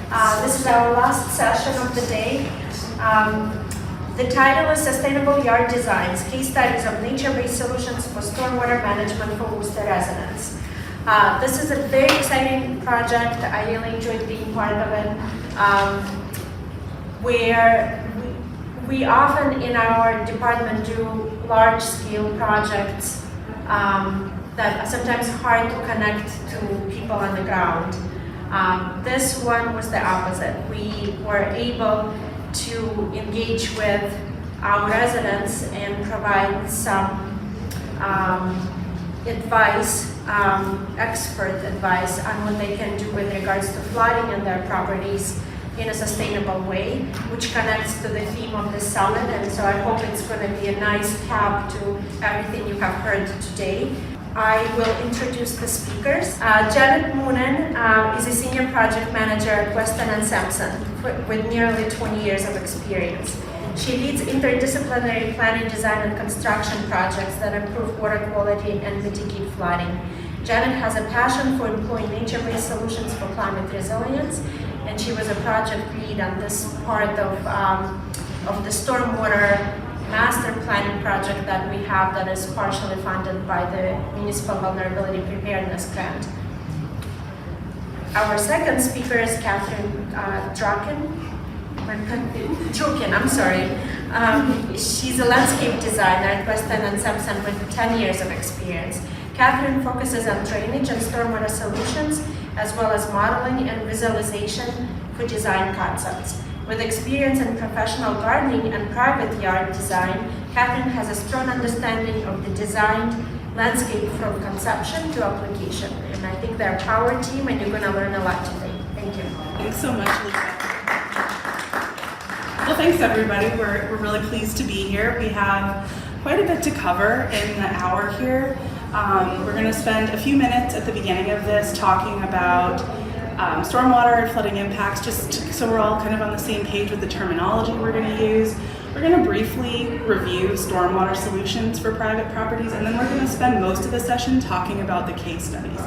This is our last session of the day. The title is Sustainable Yard Designs, Case Studies of Nature-Based Solutions for Stormwater Management for Worcester Residents. This is a very exciting project. I really enjoyed being part of it, where we often in our department do large-scale projects that are sometimes hard to connect to people on the ground. This one was the opposite. We were able to engage with our residents and provide some advice, expert advice on what they can do with regards to flooding in their properties in a sustainable way, which connects to the theme of the summit. And so I hope it's going to be a nice cap to everything you have heard today. I will introduce the speakers. Janet Moonen is a senior project manager at Weston & Sampson with nearly 20 years of experience. She leads interdisciplinary planning, design, and construction projects that improve water quality and mitigate flooding. Janet has a passion for employing nature-based solutions for climate resilience, and she was a project lead on this part of the stormwater master planning project that we have that is partially funded by the Municipal Vulnerability Preparedness Grant. Our second speaker is Catherine Drukin, I'm sorry. She's a landscape designer at Weston & Sampson with 10 years of experience. Catherine focuses on drainage and stormwater solutions, as well as modeling and visualization for design concepts. With experience in professional gardening and private yard design, Catherine has a strong understanding of the designed landscape from conception to application. And I think they're a power team, and you're going to learn a lot today. Thank you. Thanks so much, Lisa. Well, thanks everybody. We're really pleased to be here. We have quite a bit to cover in the hour here. We're going to spend a few minutes at the beginning of this talking about stormwater and flooding impacts, just so we're all kind of on the same page with the terminology we're going to use. We're going to briefly review stormwater solutions for private properties, and then we're going to spend most of the session talking about the case studies.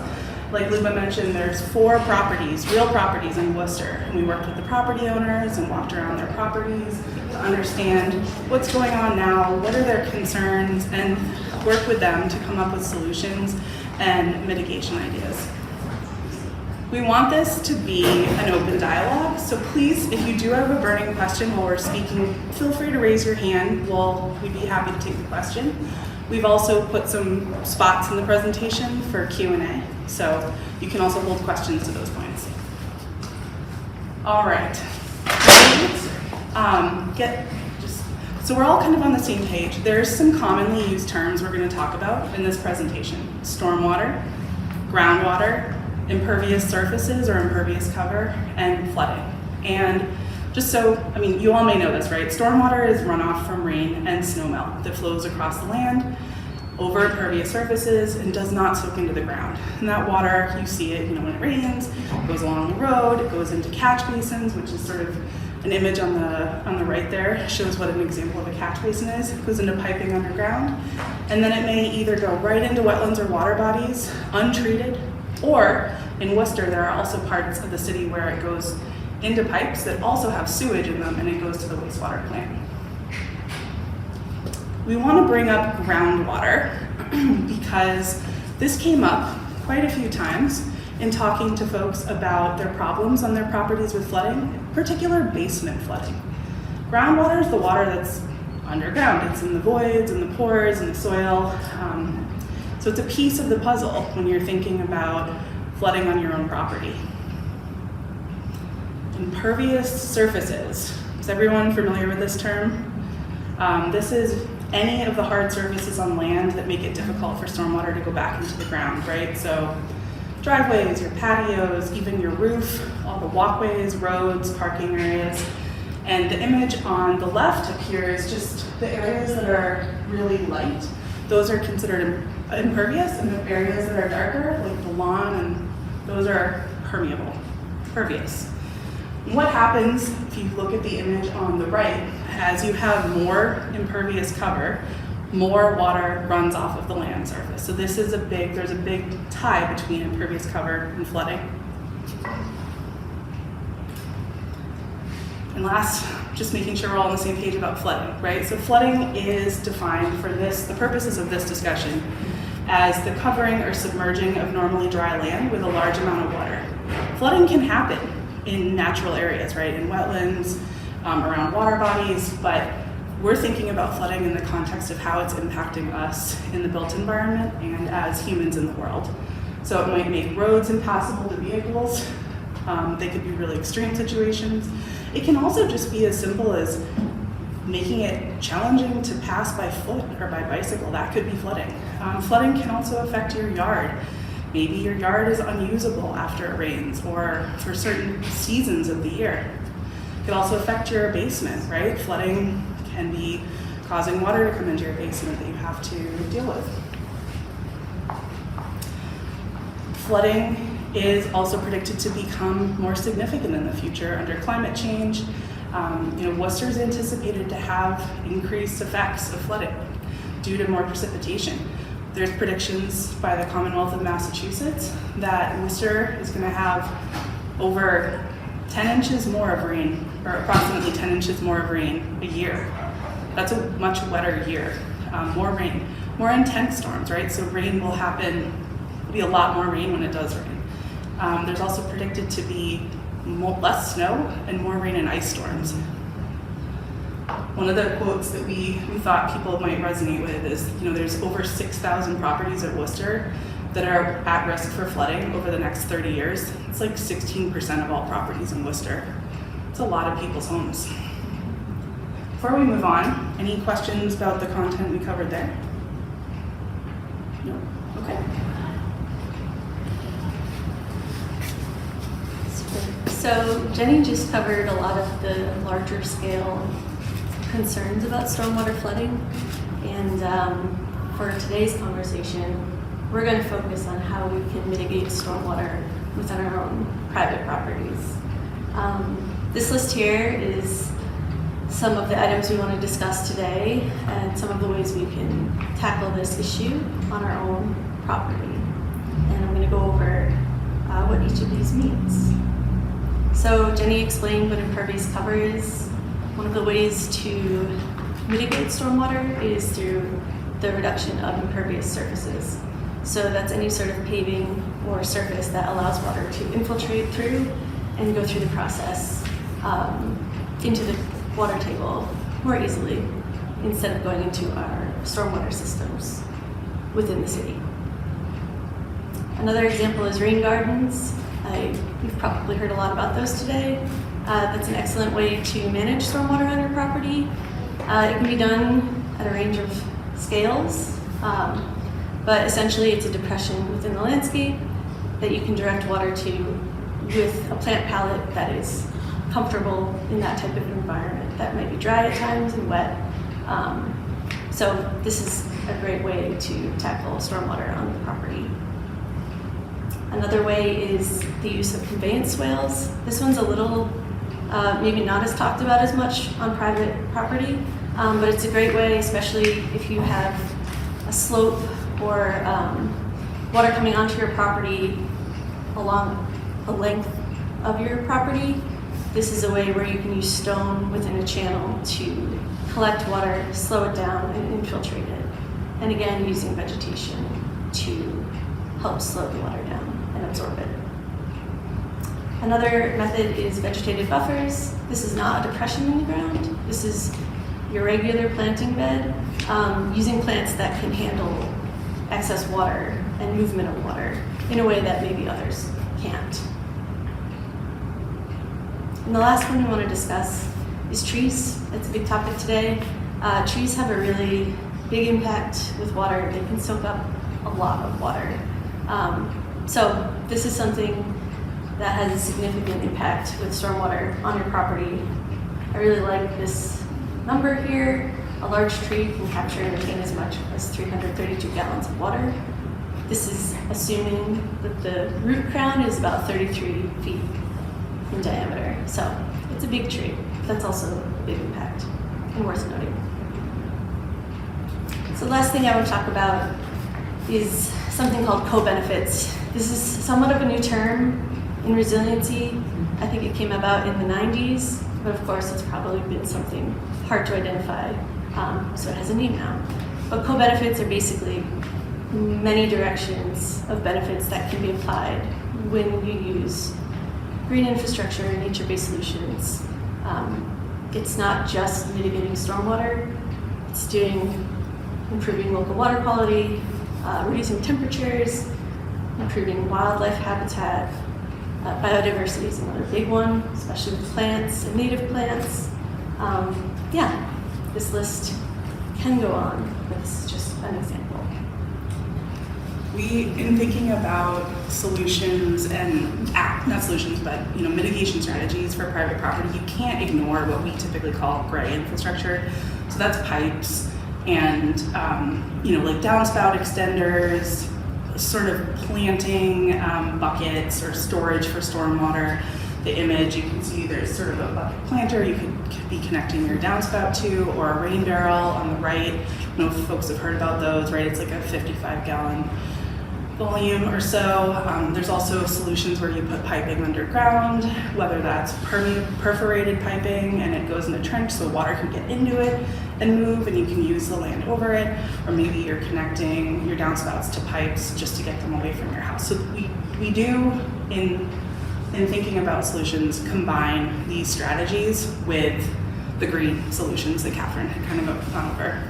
Like Luba mentioned, there's 4 properties, real properties in Worcester, and we worked with the property owners and walked around their properties to understand what's going on now, what are their concerns, and work with them to come up with solutions and mitigation ideas. We want this to be an open dialogue, so please, if you do have a burning question while we're speaking, feel free to raise your hand. We'd be happy to take the question. We've also put some spots in the presentation for Q&A, so you can also hold questions to those points. All right. So we're all kind of on the same page. There's some commonly used terms we're going to talk about in this presentation: stormwater, groundwater, impervious surfaces or impervious cover, and flooding. And just so, you all may know this, right? Stormwater is runoff from rain and snowmelt that flows across the land over impervious surfaces and does not soak into the ground. And that water, you see it, when it rains, it goes along the road, it goes into catch basins, which is sort of an image on the right there, shows what an example of a catch basin is. It goes into piping underground, and then it may either go right into wetlands or water bodies, untreated, or in Worcester, there are also parts of the city where it goes into pipes that also have sewage in them, and it goes to the wastewater plant. We want to bring up groundwater because this came up quite a few times in talking to folks about their problems on their properties with flooding, in particular basement flooding. Groundwater is the water that's underground. It's in the voids and the pores and the soil. So it's a piece of the puzzle when you're thinking about flooding on your own property. Impervious surfaces. Is everyone familiar with this term? This is any of the hard surfaces on land that make it difficult for stormwater to go back into the ground, right? So driveways, your patios, even your roof, all the walkways, roads, parking areas. And the image on the left up here is just the areas that are really light. Those are considered impervious, and the areas that are darker, like the lawn, and those are pervious. And what happens if you look at the image on the right, as you have more impervious cover, more water runs off of the land surface. So there's a big tie between impervious cover and flooding. And last, just making sure we're all on the same page about flooding, right? So flooding is defined for the purposes of this discussion as the covering or submerging of normally dry land with a large amount of water. Flooding can happen in natural areas, right? In wetlands, around water bodies, but we're thinking about flooding in the context of how it's impacting us in the built environment and as humans in the world. So it might make roads impassable to vehicles. They could be really extreme situations. It can also just be as simple as making it challenging to pass by foot or by bicycle. That could be flooding. Flooding can also affect your yard. Maybe your yard is unusable after it rains or for certain seasons of the year. It could also affect your basement, right? Flooding can be causing water to come into your basement that you have to deal with. Flooding is also predicted to become more significant in the future under climate change. Worcester is anticipated to have increased effects of flooding due to more precipitation. There's predictions by the Commonwealth of Massachusetts that Worcester is going to have over 10 inches more of rain, or approximately 10 inches more of rain a year. That's a much wetter year. More rain, more intense storms, right? So rain will happen, be a lot more rain when it does rain. There's also predicted to be less snow and more rain and ice storms. One of the quotes that we thought people might resonate with is, there's over 6,000 properties at Worcester that are at risk for flooding over the next 30 years. It's like 16% of all properties in Worcester. It's a lot of people's homes. Before we move on, any questions about the content we covered there? No? Okay. So Jenny just covered a lot of the larger scale concerns about stormwater flooding, and for today's conversation, we're going to focus on how we can mitigate stormwater within our own private properties. This list here is some of the items we want to discuss today and some of the ways we can tackle this issue on our own property. And I'm going to go over what each of these means. So Jenny explained what impervious cover is. One of the ways to mitigate stormwater is through the reduction of impervious surfaces. So that's any sort of paving or surface that allows water to infiltrate through and go through the process into the water table more easily instead of going into our stormwater systems within the city. Another example is rain gardens. You've probably heard a lot about those today. That's an excellent way to manage stormwater on your property. It can be done at a range of scales, but essentially it's a depression within the landscape that you can direct water to with a plant palette that is comfortable in that type of environment that might be dry at times and wet. So this is a great way to tackle stormwater on the property. Another way is the use of conveyance swales. This one's a little, maybe not as talked about as much on private property, but it's a great way, especially if you have a slope or water coming onto your property along the length of your property. This is a way where you can use stone within a channel to collect water, slow it down, and infiltrate it. And again, using vegetation to help slow the water down and absorb it. Another method is vegetated buffers. This is not a depression in the ground. This is your regular planting bed, using plants that can handle excess water and movement of water in a way that maybe others can't. And the last one we want to discuss is trees. It's a big topic today. Trees have a really big impact with water. They can soak up a lot of water. So this is something that has a significant impact with stormwater on your property. I really like this number here. A large tree can capture and retain as much as 332 gallons of water. This is assuming that the root crown is about 33 feet in diameter. So it's a big tree. That's also a big impact and worth noting. So the last thing I want to talk about is something called co-benefits. This is somewhat of a new term in resiliency. I think it came about in the 90s, but of course it's probably been something hard to identify, so it has a name now. But co-benefits are basically many directions of benefits that can be applied when you use green infrastructure and nature-based solutions. It's not just mitigating stormwater, it's improving local water quality, reducing temperatures, improving wildlife habitat. Biodiversity is another big one, especially with plants and native plants. Yeah, this list can go on, but this is just an example. In thinking about solutions and not solutions, but mitigation strategies for private property, you can't ignore what we typically call gray infrastructure. So that's pipes and like downspout extenders, sort of planting buckets or storage for stormwater. The image you can see there's sort of a bucket planter you could be connecting your downspout to, or a rain barrel on the right. I don't know if folks have heard about those, right? It's like a 55-gallon volume or so. There's also solutions where you put piping underground, whether that's perforated piping and it goes in a trench so water can get into it and move and you can use the land over it, or maybe you're connecting your downspouts to pipes just to get them away from your house. So we do, in thinking about solutions, combine these strategies with the green solutions that Catherine had kind of gone over.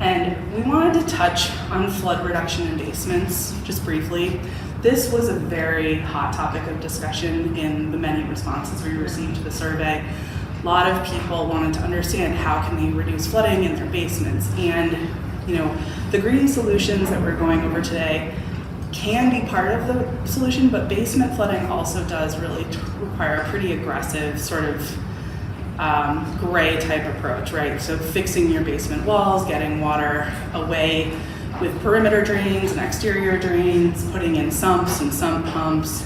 And we wanted to touch on flood reduction in basements just briefly. This was a very hot topic of discussion in the many responses we received to the survey. A lot of people wanted to understand how can they reduce flooding in their basements. And the green solutions that we're going over today can be part of the solution, but basement flooding also does really require a pretty aggressive sort of gray type approach, right? So fixing your basement walls, getting water away with perimeter drains and exterior drains, putting in sumps and sump pumps.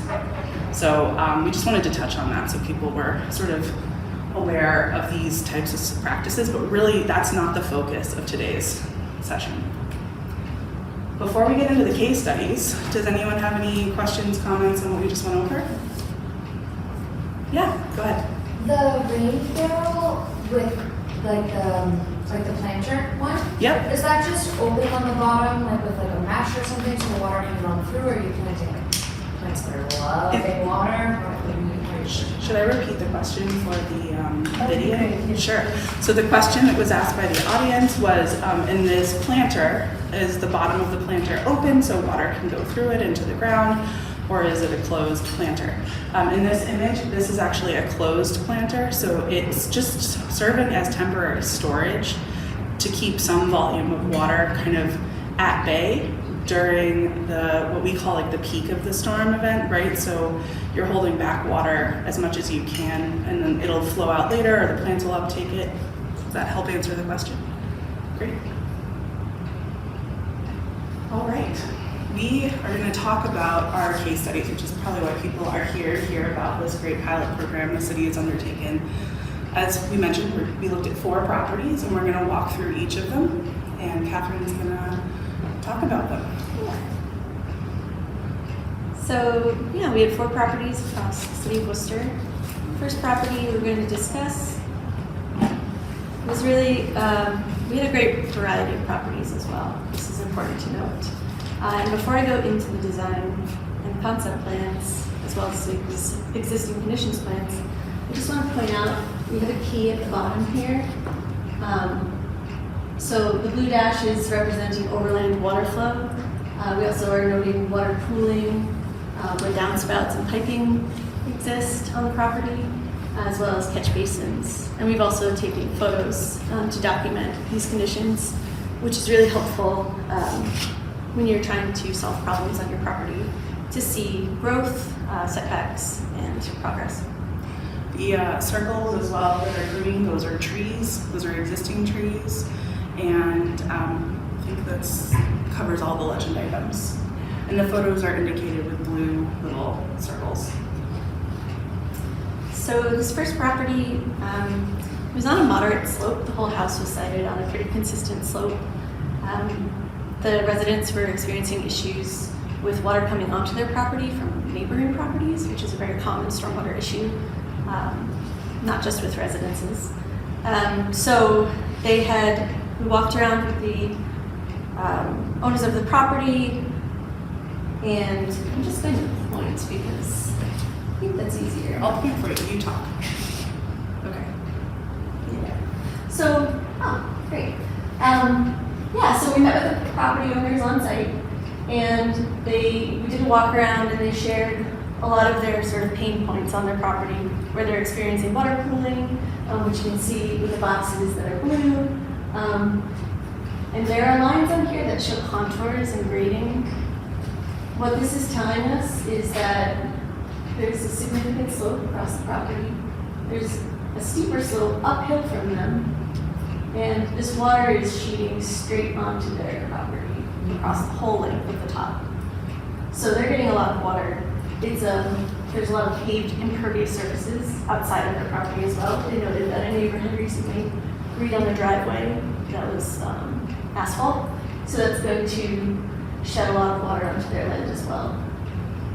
So we just wanted to touch on that so people were sort of aware of these types of practices, but really that's not the focus of today's session. Before we get into the case studies, does anyone have any questions, comments on what we just went over? Yeah, go ahead. The rain barrel with like the planter one? Yep. Is that just open on the bottom, like with like a mesh or something, so the water can run through, or are you planting plants that are loving water? Should I repeat the question for the video? Sure. So the question that was asked by the audience was, in this planter, is the bottom of the planter open so water can go through it into the ground, or is it a closed planter? In this image, this is actually a closed planter, so it's just serving as temporary storage to keep some volume of water kind of at bay during what we call like the peak of the storm event, right? So you're holding back water as much as you can, and then it'll flow out later, or the plants will uptake it. Does that help answer the question? Great. All right. We are going to talk about our case studies, which is probably why people are here to hear about this great pilot program the city has undertaken. As we mentioned, we looked at 4 properties, and we're going to walk through each of them, and Catherine's going to talk about them. So, we had 4 properties across the city of Worcester. First property we're going to discuss was really, we had a great variety of properties as well. This is important to note. And before I go into the design and concept plans, as well as the existing conditions plans, I just want to point out we have a key at the bottom here. So the blue dash is representing overland water flow. We also are noting water pooling, where downspouts and piping exist on the property, as well as catch basins. And we've also taken photos to document these conditions, which is really helpful when you're trying to solve problems on your property to see growth, setbacks, and progress. The circles as well that are green, those are trees, those are existing trees, and I think that covers all the legend items. And the photos are indicated with blue little circles. So this first property was on a moderate slope. The whole house was sited on a pretty consistent slope. The residents were experiencing issues with water coming onto their property from neighboring properties, which is a very common stormwater issue, not just with residences. So we walked around with the owners of the property, and I'm just going to point because I think that's easier. I'll point for you, you talk. Okay. Yeah. So, great. Yeah, so we met with the property owners on site, and we did a walk around, and they shared a lot of their sort of pain points on their property, where they're experiencing water pooling, which you can see with the boxes that are blue. And there are lines on here that show contours and grading. What this is telling us is that there's a significant slope across the property. There's a steeper slope uphill from them, and this water is sheeting straight onto their property across the whole length of the top. So they're getting a lot of water. There's a lot of paved impervious surfaces outside of their property as well. They noted that a neighbor had recently redone the driveway that was asphalt, so that's going to shed a lot of water onto their land as well.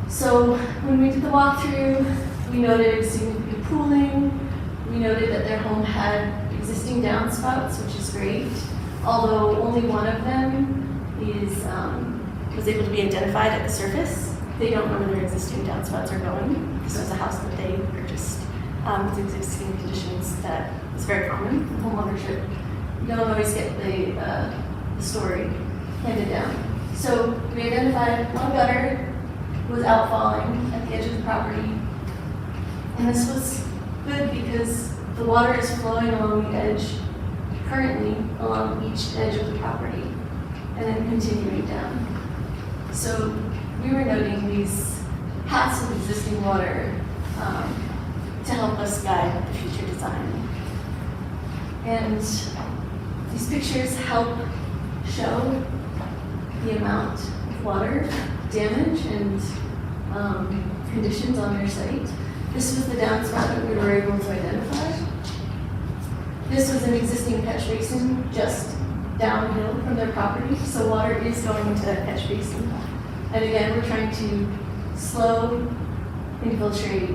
So when we did the walkthrough, we noted significant pooling. We noted that their home had existing downspouts, which is great, although only one of them was able to be identified at the surface. They don't know where their existing downspouts are going. This was a house that they purchased with existing conditions that is very common in home ownership. You don't always get the story handed down. So we identified one gutter was outfalling at the edge of the property. And this was good because the water is flowing along the edge, currently along each edge of the property, and then continuing down. So we were noting these paths of existing water to help us guide the future design. And these pictures help show the amount of water damage and conditions on their site. This was the downspout that we were able to identify. This was an existing catch basin just downhill from their property, so water is going into that catch basin. And again, we're trying to slow, infiltrate,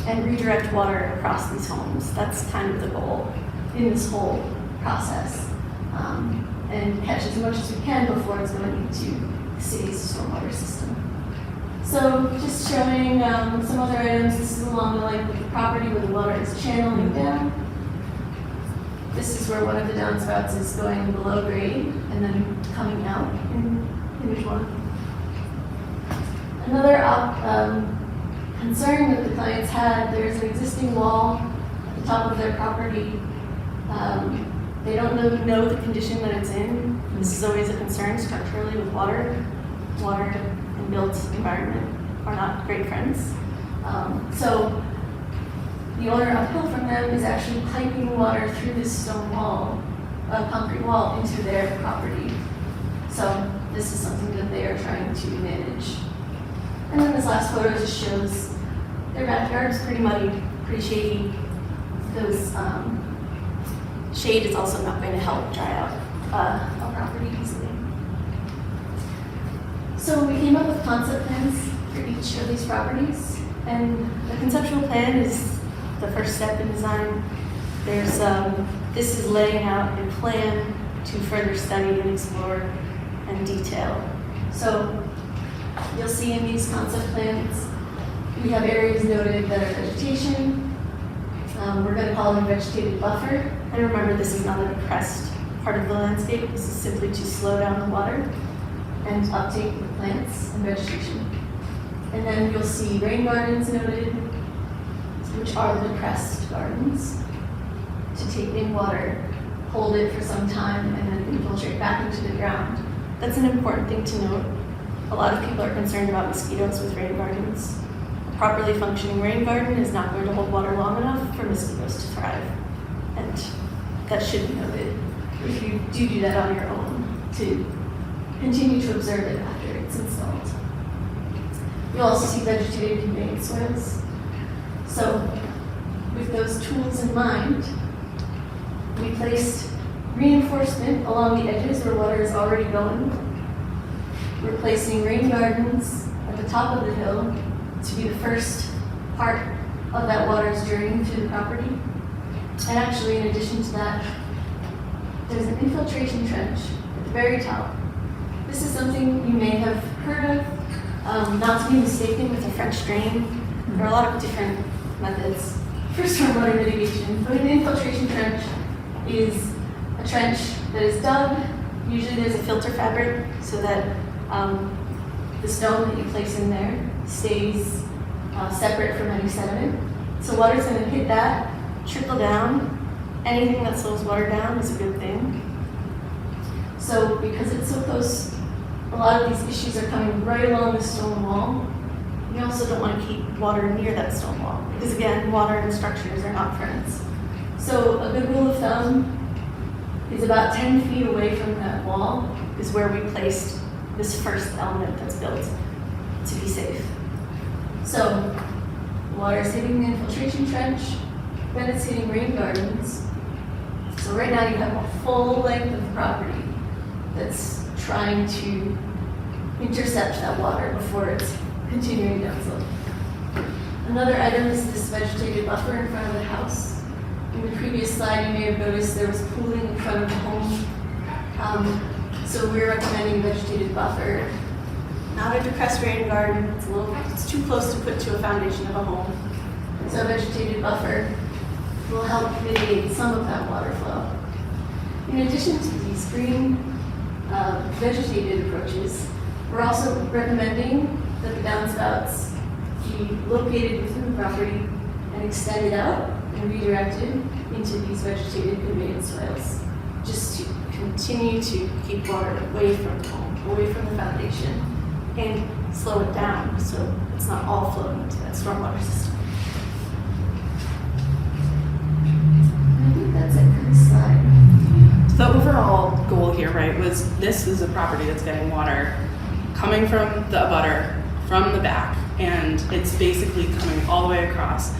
and redirect water across these homes. That's kind of the goal in this whole process. And catch as much as we can before it's going into the city's stormwater system. So just showing some other items. This is along the length of the property where the water is channeling down. This is where one of the downspouts is going below grade and then coming out in image one. Another concern that the clients had, there's an existing wall at the top of their property. They don't know the condition that it's in. This is always a concern structurally with water. Water and built environment are not great friends. So the owner uphill from them is actually piping water through this stone wall, concrete wall, into their property. So this is something that they are trying to manage. And then this last photo just shows their backyard is pretty muddy, pretty shady. Those shade is also not going to help dry out a property easily. So we came up with concept plans for each of these properties, and the conceptual plan is the first step in design. There's this is laying out a plan to further study and explore and detail. So you'll see in these concept plans, we have areas noted that are vegetation. We're going to call it a vegetated buffer. And remember, this is not a depressed part of the landscape. This is simply to slow down the water and uptake of plants and vegetation. And then you'll see rain gardens noted, which are the depressed gardens, to take in water, hold it for some time, and then infiltrate back into the ground. That's an important thing to note. A lot of people are concerned about mosquitoes with rain gardens. A properly functioning rain garden is not going to hold water long enough for mosquitoes to thrive. And that should be noted if you do that on your own, to continue to observe it after it's installed. You'll also see vegetated conveyance soils. So with those tools in mind, we placed reinforcement along the edges where water is already going. we're placing rain gardens at the top of the hill to be the first part of that water's journey through the property. And actually, in addition to that, there's an infiltration trench at the very top. This is something you may have heard of, not to be mistaken with a French drain. There are a lot of different methods for stormwater mitigation, but an infiltration trench is a trench that is dug. Usually there's a filter fabric so that the stone that you place in there stays separate from any sediment. So water's going to hit that, trickle down. Anything that slows water down is a good thing. So because it's so close, a lot of these issues are coming right along the stone wall. You also don't want to keep water near that stone wall because again, water and structures are not friends. So a good rule of thumb is about 10 feet away from that wall is where we placed this first element that's built to be safe. So water is hitting the infiltration trench, then it's hitting rain gardens. So right now you have a full length of property that's trying to intercept that water before it's continuing downslope. Another item is this vegetated buffer in front of the house. In the previous slide, you may have noticed there was pooling in front of the home. So we're recommending vegetated buffer. Not a depressed rain garden, it's too close to put to a foundation of a home. So vegetated buffer will help mitigate some of that water flow. In addition to these green vegetated approaches, we're also recommending that the downspouts be located within the property and extended out and redirected into these vegetated conveyance soils, just to continue to keep water away from the home, away from the foundation, and slow it down so it's not all flowing into that stormwater system. I think that's it for this slide. The overall goal here, right, was this is a property that's getting water coming from the abutter, from the back, and it's basically coming all the way across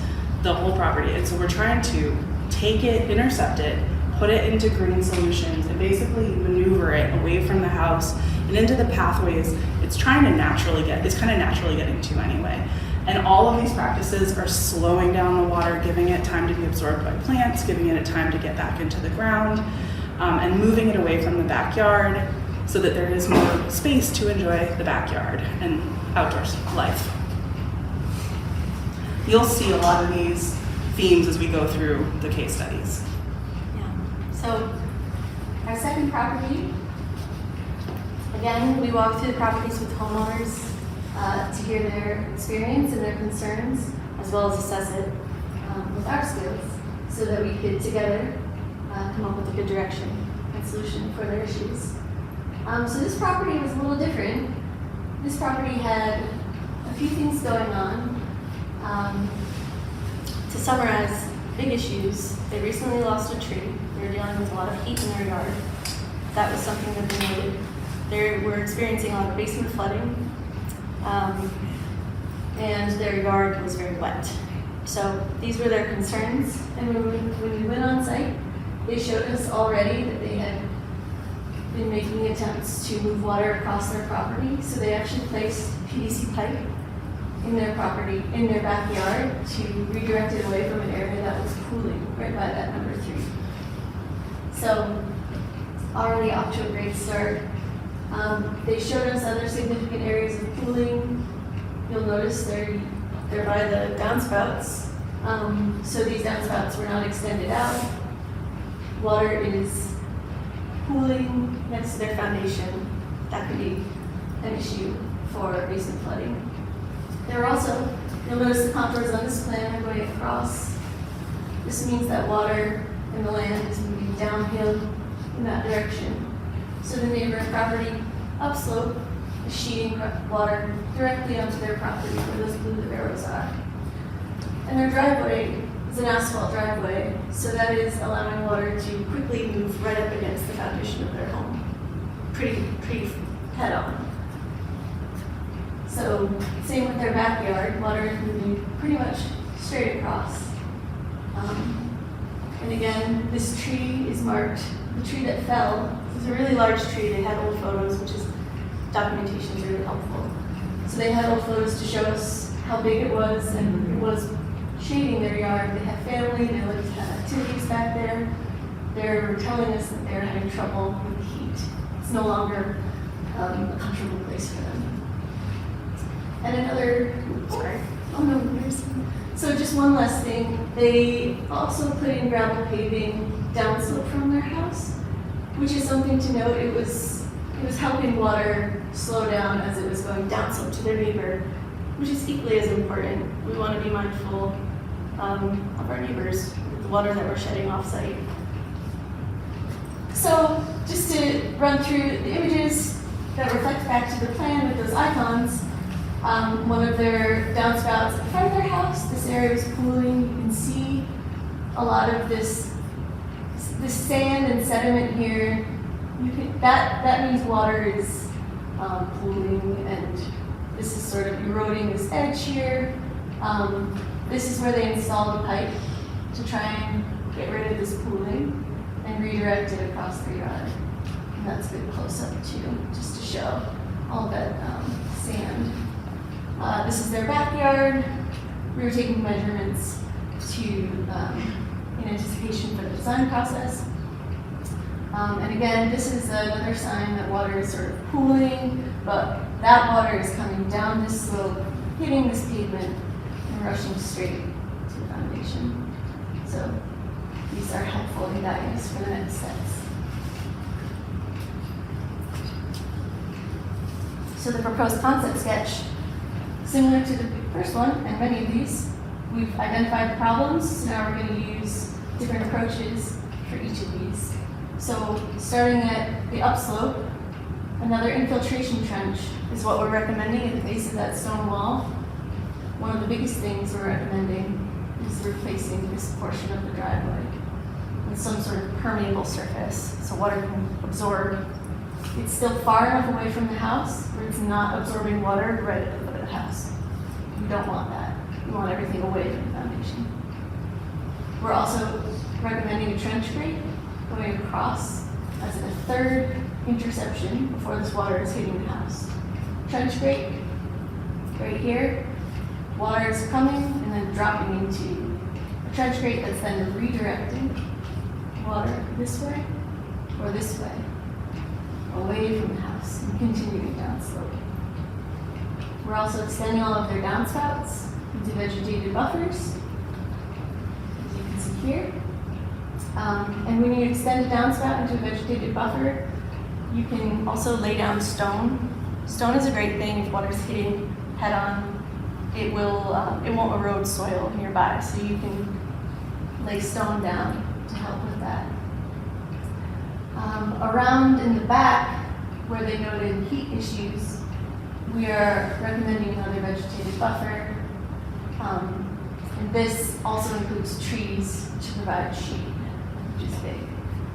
the whole property. And so we're trying to take it, intercept it, put it into green solutions, and basically maneuver it away from the house and into the pathways it's trying to naturally get, it's kind of naturally getting to anyway. And all of these practices are slowing down the water, giving it time to be absorbed by plants, giving it a time to get back into the ground, and moving it away from the backyard so that there is more space to enjoy the backyard and outdoor life. You'll see a lot of these themes as we go through the case studies. Yeah. So our second property, again, we walk through the properties with homeowners to hear their experience and their concerns, as well as assess it with our skills so that we could together come up with a good direction and solution for their issues. So this property was a little different. This property had a few things going on. To summarize, big issues. They recently lost a tree. They were dealing with a lot of heat in their yard. That was something that they noted. They were experiencing a lot of basement flooding, and their yard was very wet. So these were their concerns. And when we went on site, they showed us already that they had been making attempts to move water across their property. So they actually placed PVC pipe in their property, in their backyard, to redirect it away from an area that was pooling right by that number 3. So already off to a great start. They showed us other significant areas of pooling. You'll notice they're by the downspouts. So these downspouts were not extended out. Water is pooling next to their foundation. That could be an issue for basement flooding. There are also, you'll notice the contours on this plan are going across. This means that water in the land is moving downhill in that direction. So the neighboring property upslope is sheeting water directly onto their property where those blue arrows are. And their driveway is an asphalt driveway, so that is allowing water to quickly move right up against the foundation of their home. Pretty head on. So same with their backyard, water is moving pretty much straight across. And again, this tree is marked, the tree that fell, it was a really large tree. They had old photos, which is documentation is really helpful. So they had old photos to show us how big it was, and it was shading their yard. They had family, they lived, had activities back there. They're telling us that they're having trouble with the heat. It's no longer a comfortable place for them. And another, sorry, oh no, so just one last thing. They also put in gravel paving downslope from their house, which is something to note. It was helping water slow down as it was going downslope to their neighbor, which is equally as important. We want to be mindful of our neighbors, the water that we're shedding off-site. So just to run through the images that reflect back to the plan with those icons, one of their downspouts in front of their house, this area was pooling. You can see a lot of this sand and sediment here. That means water is pooling, and this is sort of eroding this edge here. This is where they installed a pipe to try and get rid of this pooling and redirect it across the yard. And that's a good close-up too, just to show all that sand. This is their backyard. We were taking measurements in anticipation for the design process. And again, this is another sign that water is sort of pooling, but that water is coming down this slope, hitting this pavement, and rushing straight to the foundation. So these are helpful in guidance for the next steps. So the proposed concept sketch, similar to the first one and many of these, we've identified the problems. So now we're going to use different approaches for each of these. So starting at the upslope, another infiltration trench is what we're recommending at the base of that stone wall. One of the biggest things we're recommending is replacing this portion of the driveway with some sort of permeable surface so water can absorb. It's still far enough away from the house where it's not absorbing water right at the foot of the house. We don't want that. We want everything away from the foundation. We're also recommending a trench grate going across as a third interception before this water is hitting the house. Trench grate, right here, water is coming and then dropping into a trench grate that's then redirecting water this way or this way, away from the house and continuing down slope. We're also extending all of their downspouts into vegetated buffers, as you can see here. And when you extend a downspout into a vegetated buffer, you can also lay down stone. Stone is a great thing if water's hitting head on. It won't erode soil nearby, so you can lay stone down to help with that. Around in the back, where they noted heat issues, we are recommending another vegetated buffer. And this also includes trees to provide shade, which is big.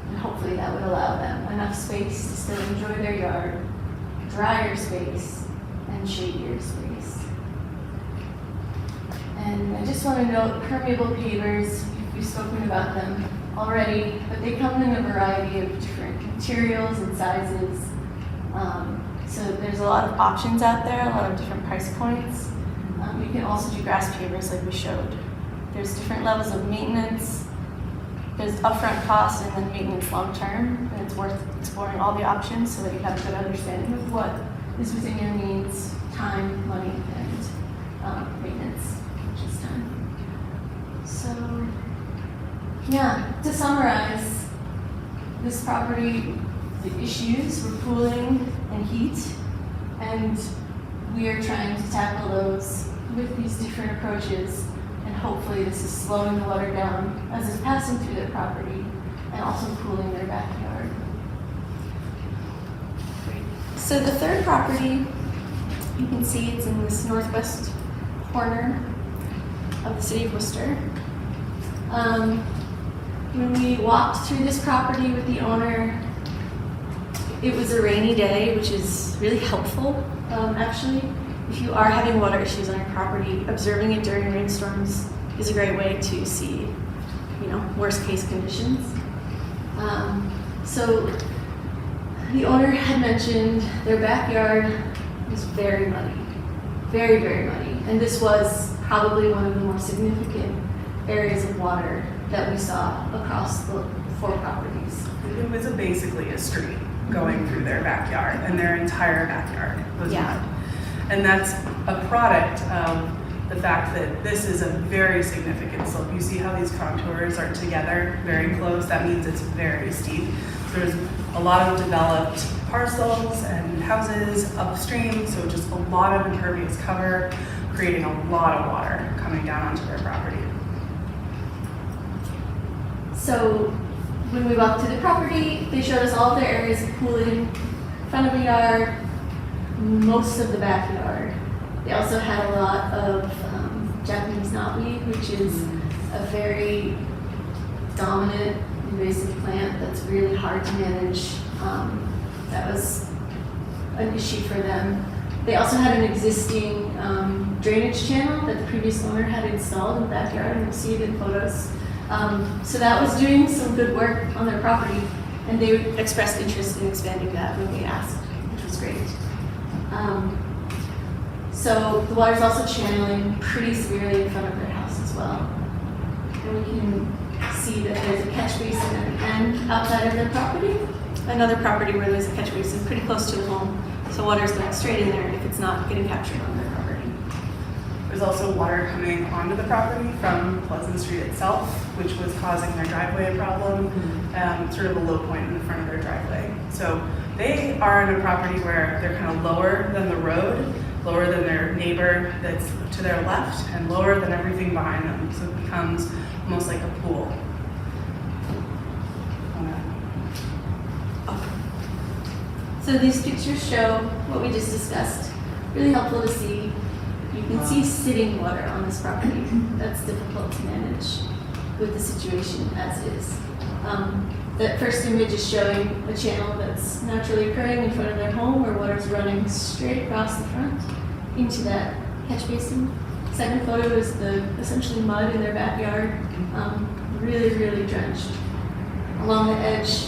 And hopefully that would allow them enough space to still enjoy their yard, drier space, and shadier space. And I just want to note permeable pavers, we've spoken about them already, but they come in a variety of different materials and sizes. So there's a lot of options out there, a lot of different price points. You can also do grass pavers like we showed. There's different levels of maintenance. There's upfront cost and then maintenance long term, and it's worth exploring all the options so that you have a good understanding of what is within your needs, time, money, and maintenance, which is time. So, yeah, to summarize, this property, the issues were cooling and heat, and we are trying to tackle those with these different approaches, and hopefully this is slowing the water down as it's passing through their property and also cooling their backyard. So the third property, you can see it's in this northwest corner of the city of Worcester. When we walked through this property with the owner, it was a rainy day, which is really helpful, actually. If you are having water issues on your property, observing it during rainstorms is a great way to see, worst case conditions. So the owner had mentioned their backyard was very muddy, very, very muddy. And this was probably one of the more significant areas of water that we saw across the 4 properties. It was basically a street going through their backyard, and their entire backyard was Yeah. mud. And that's a product of the fact that this is a very significant slope. You see how these contours are together, very close? That means it's very steep. So there's a lot of developed parcels and houses upstream, so just a lot of impervious cover, creating a lot of water coming down onto their property. So when we walked to the property, they showed us all of their areas of pooling, front of the yard, most of the backyard. They also had a lot of Japanese knotweed, which is a very dominant invasive plant that's really hard to manage. That was an issue for them. They also had an existing drainage channel that the previous owner had installed in the backyard, and you'll see it in photos. So that was doing some good work on their property, and they expressed interest in expanding that when we asked, which was great. So the water's also channeling pretty severely in front of their house as well. And we can see that there's a catch basin at the end outside of their property. Another property where there's a catch basin pretty close to the home, so water's going straight in there if it's not getting captured on their property. There's also water coming onto the property from Pleasant Street itself, which was causing their driveway a problem, sort of a low point in the front of their driveway. So they are on a property where they're kind of lower than the road, lower than their neighbor that's to their left, and lower than everything behind them. So it becomes almost like a pool. So these pictures show what we just discussed. Really helpful to see. You can see sitting water on this property. That's difficult to manage with the situation as is. That first image is showing a channel that's naturally occurring in front of their home where water's running straight across the front into that catch basin. Second photo is the essentially mud in their backyard, really, really drenched. Along the edge,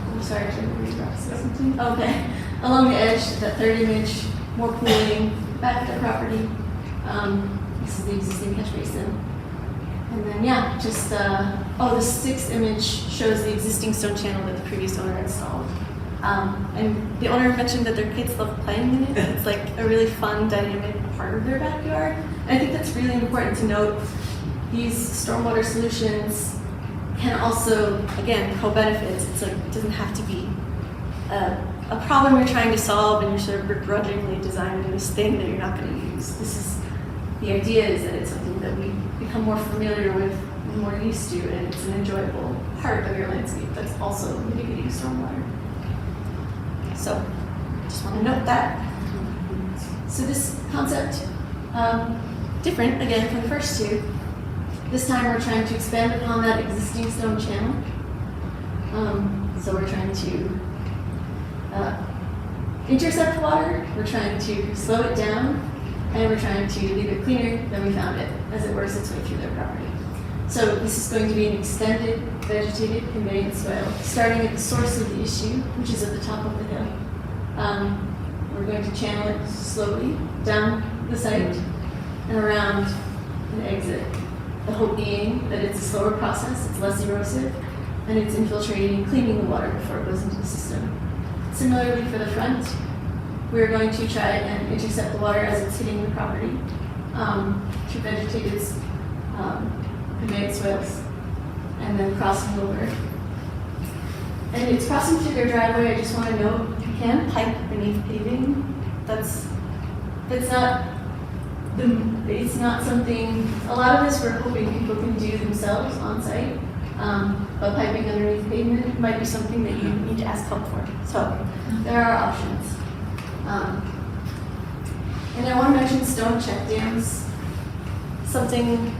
I'm sorry, did I read something? Okay. Along the edge, that third image, more pooling, back at their property. This is the existing catch basin. And then, yeah, just, the sixth image shows the existing stone channel that the previous owner installed. And the owner mentioned that their kids love playing in it. It's like a really fun, dynamic part of their backyard. And I think that's really important to note. These stormwater solutions can also, again, co-benefits. It's like, it doesn't have to be a problem you're trying to solve and you're sort of begrudgingly designing this thing that you're not going to use. The idea is that it's something that we become more familiar with and more used to, and it's an enjoyable part of your landscape that's also mitigating stormwater. So, just want to note that. So this concept, different again from the first two. This time we're trying to expand upon that existing stone channel. So we're trying to intercept water, we're trying to slow it down, and we're trying to leave it cleaner than we found it as it works its way through their property. So this is going to be an extended vegetated conveyance swale, starting at the source of the issue, which is at the top of the hill. We're going to channel it slowly down the site and around an exit. The hope being that it's a slower process, it's less erosive, and it's infiltrating and cleaning the water before it goes into the system. Similarly for the front, we're going to try and intercept the water as it's hitting the property through vegetated conveyance swales, and then crossing over. And it's crossing through their driveway. I just want to note, you can pipe beneath paving. It's not something, a lot of this we're hoping people can do themselves on site, but piping underneath pavement might be something that you need to ask help for. So there are options. And I want to mention stone check dams. Something,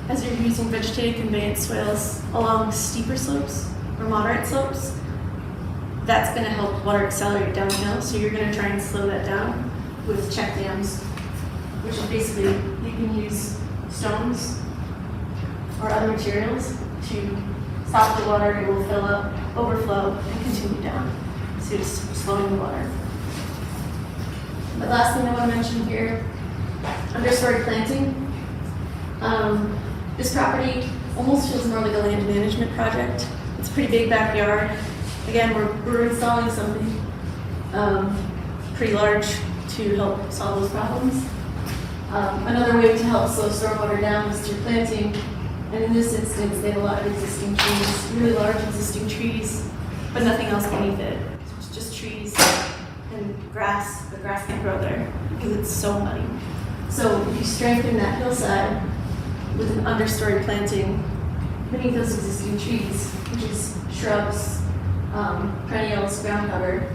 as you're using vegetated conveyance swales along steeper slopes or moderate slopes, that's going to help water accelerate downhill. So you're going to try and slow that down with check dams, which is basically you can use stones or other materials to stop the water. It will fill up, overflow, and continue down. So it's slowing the water. The last thing I want to mention here, understory planting. This property almost feels more like a land management project. It's a pretty big backyard. Again, we're installing something pretty large to help solve those problems. Another way to help slow stormwater down is through planting. And in this instance, they have a lot of existing trees, really large existing trees, but nothing else beneath it. It's just trees and grass. The grass can't grow there because it's so muddy. So if you strengthen that hillside with an understory planting beneath those existing trees, which is shrubs, perennials, ground cover,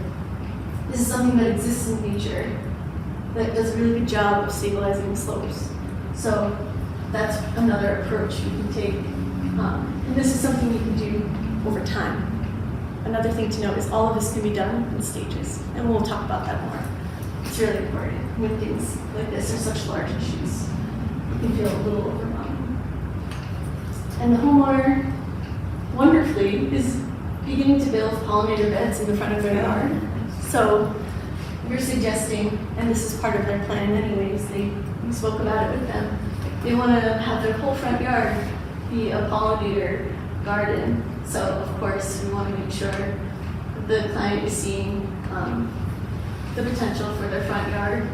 this is something that exists in nature that does a really good job of stabilizing the slopes. So that's another approach you can take. And this is something you can do over time. Another thing to note is all of this can be done in stages, and we'll talk about that more. It's really important when things like this are such large issues. It can feel a little overwhelming. And the homeowner, wonderfully, is beginning to build pollinator beds in the front of their yard. So you're suggesting, and this is part of their plan anyways, we spoke about it with them, they want to have their whole front yard be a pollinator garden. So of course we want to make sure that the client is seeing the potential for their front yard.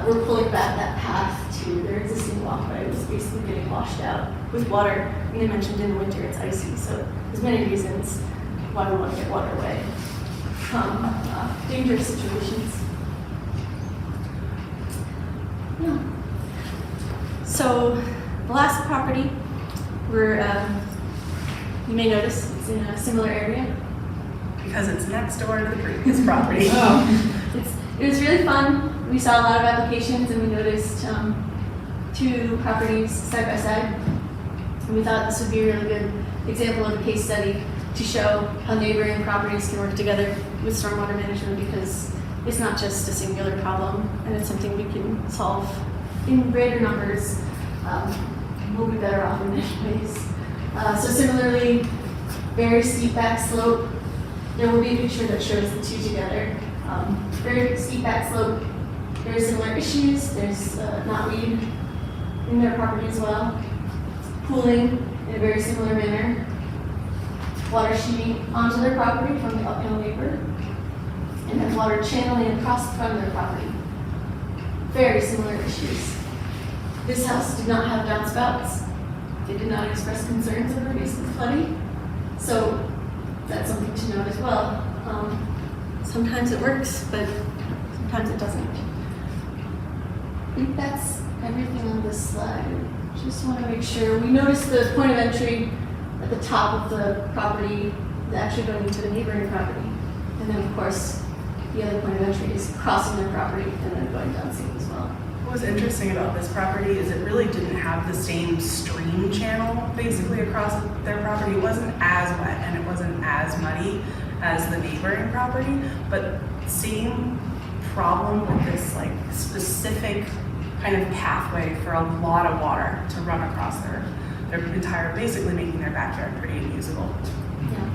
We're pulling back that path to their existing walkway, which is basically getting washed out with water. And they mentioned in the winter it's icy, so there's many reasons why we want to get water away from dangerous situations. Yeah. So the last property, you may notice it's in a similar area. Because it's next door to the previous property. It was really fun. We saw a lot of applications and we noticed two properties side by side. And we thought this would be a really good example of a case study to show how neighboring properties can work together with stormwater management, because it's not just a singular problem and it's something we can solve in greater numbers. We'll be better off in many ways. So similarly, very steep back slope. There will be a picture that shows the two together. Very steep back slope, very similar issues. There's knotweed in their property as well. Pooling in a very similar manner. Water sheeting onto their property from the uphill neighbor. And then water channeling across the front of their property. Very similar issues. This house did not have downspouts. They did not express concerns over basement flooding. So that's something to note as well. Sometimes it works, but sometimes it doesn't. I think that's everything on this slide. Just want to make sure. We noticed the point of entry at the top of the property is actually going into the neighboring property. And then of course, the other point of entry is crossing their property and then going down safe as well. What was interesting about this property is it really didn't have the same stream channel basically across their property. It wasn't as wet and it wasn't as muddy as the neighboring property, but same problem with this like specific kind of pathway for a lot of water to run across their entire, basically making their backyard pretty unusable. Yeah.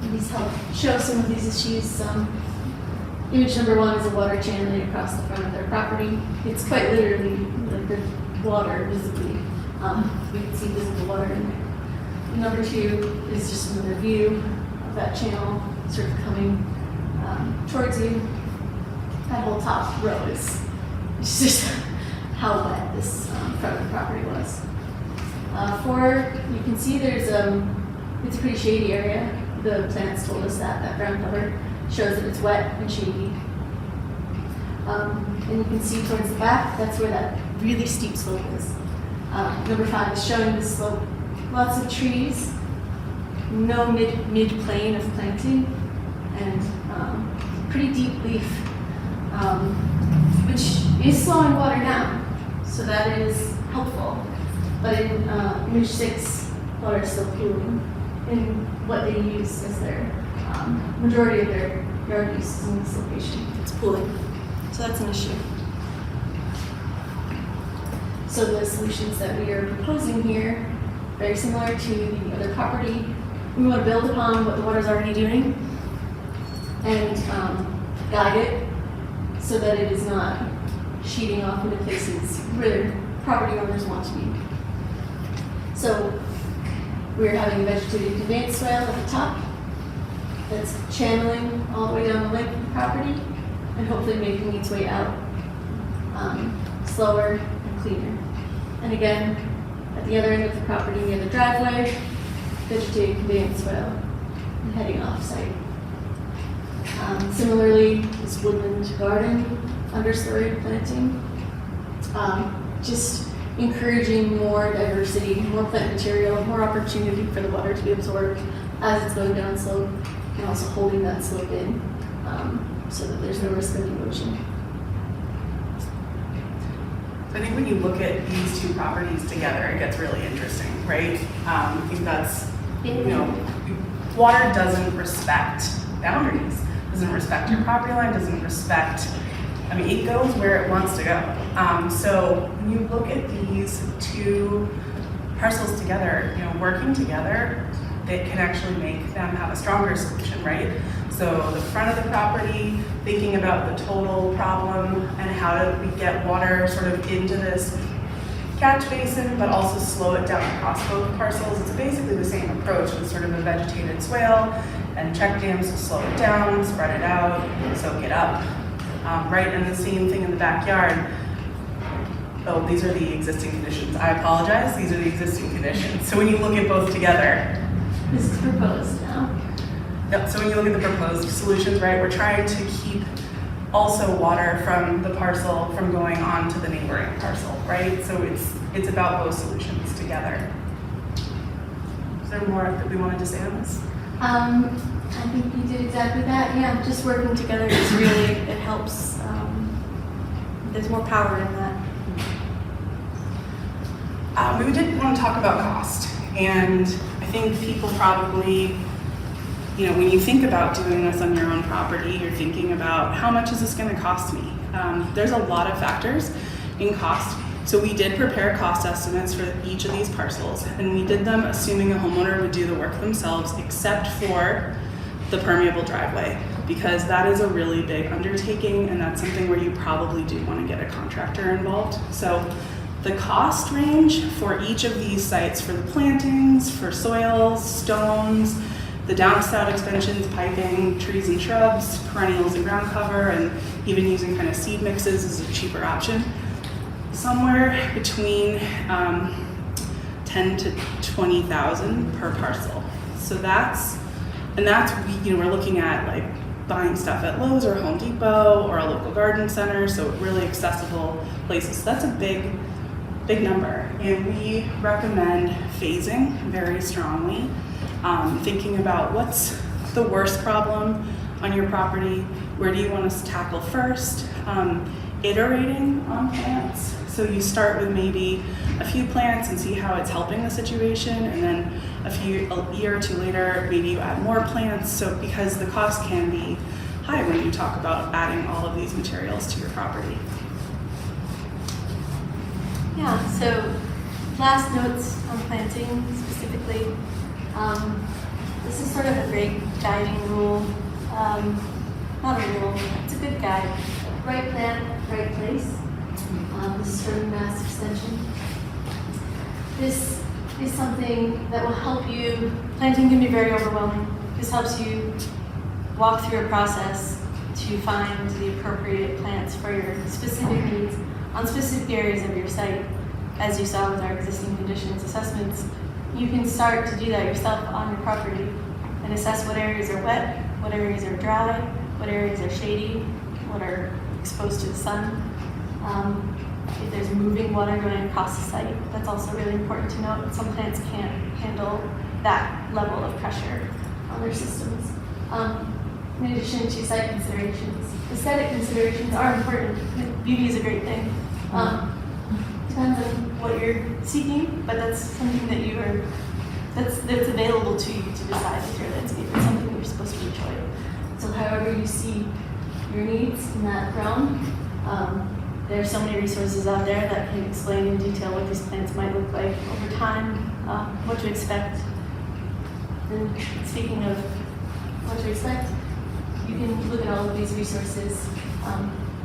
And these help show some of these issues. Image number 1 is a water channeling across the front of their property. It's quite literally like the water visibly. We can see visible water in there. Number 2 is just another view of that channel sort of coming towards you. That whole top row is just how wet this front of the property was. 4, you can see there's it's a pretty shady area. The plants told us that ground cover shows that it's wet and shady. And you can see towards the back, that's where that really steep slope is. Number 5 is showing the slope. Lots of trees, no mid-plane of planting, and pretty deep leaf, which is slowing water down. So that is helpful. But in image 6, water is still pooling in what they use as their majority of their yard use in this location. It's pooling. So that's an issue. So the solutions that we are proposing here, very similar to the other property. we want to build upon what the water's already doing and guide it so that it is not sheeting off into places where property owners want to be. So we're having a vegetated conveyance swale at the top that's channeling all the way down the length of the property and hopefully making its way out slower and cleaner. And again, at the other end of the property near the driveway, vegetated conveyance swale and heading off site. Similarly, this woodland garden, understory planting, just encouraging more diversity, more plant material, more opportunity for the water to be absorbed as it's going down slope, and also holding that slope in so that there's no risk of erosion. I think when you look at these two properties together, it gets really interesting, right? I think that's, water doesn't respect boundaries, doesn't respect your property line, doesn't respect, it goes where it wants to go. So when you look at these two parcels together, working together, it can actually make them have a stronger solution, right? So the front of the property, thinking about the total problem and how do we get water sort of into this catch basin, but also slow it down across both parcels. It's basically the same approach with sort of a vegetated swale and check dams to slow it down, spread it out, soak it up. Right, and the same thing in the backyard. Oh, these are the existing conditions. I apologize, these are the existing conditions. So when you look at both together, This is proposed now. yep, so when you look at the proposed solutions, right, we're trying to keep also water from the parcel from going on to the neighboring parcel, right? So it's about both solutions together. Is there more that we wanted to say on this? I think you did exactly that. Yeah, just working together is really, it helps. There's more power in that. We did want to talk about cost, and I think people probably, when you think about doing this on your own property, you're thinking about how much is this going to cost me? There's a lot of factors in cost. So we did prepare cost estimates for each of these parcels, and we did them assuming a homeowner would do the work themselves, except for the permeable driveway, because that is a really big undertaking, and that's something where you probably do want to get a contractor involved. So the cost range for each of these sites, for the plantings, for soils, stones, the downspout extensions, piping, trees and shrubs, perennials and ground cover, and even using kind of seed mixes is a cheaper option. Somewhere between 10 to 20,000 per parcel. So we're looking at like buying stuff at Lowe's or Home Depot or a local garden center, so really accessible places. So that's a big number, and we recommend phasing very strongly, thinking about what's the worst problem on your property, where do you want us to tackle first, iterating on plants. So you start with maybe a few plants and see how it's helping the situation, and then a year or two later, maybe you add more plants. So because the cost can be high when you talk about adding all of these materials to your property. Yeah, so last notes on planting specifically. This is sort of a great guiding rule. Not a rule, it's a good guide. Right plant, right place. This is from Mass Extension. This is something that will help you. Planting can be very overwhelming. This helps you walk through a process to find the appropriate plants for your specific needs on specific areas of your site. As you saw with our existing conditions assessments, you can start to do that yourself on your property and assess what areas are wet, what areas are dry, what areas are shady, what are exposed to the sun. If there's moving water going across the site, that's also really important to note. Some plants can't handle that level of pressure on their systems. In addition to site considerations, aesthetic considerations are important. Beauty is a great thing. Depends on what you're seeking, but that's something that that's available to you to decide with your landscape. It's something you're supposed to enjoy. So however you see your needs in that realm, there are so many resources out there that can explain in detail what these plants might look like over time, what to expect. And speaking of what to expect, you can look at all of these resources.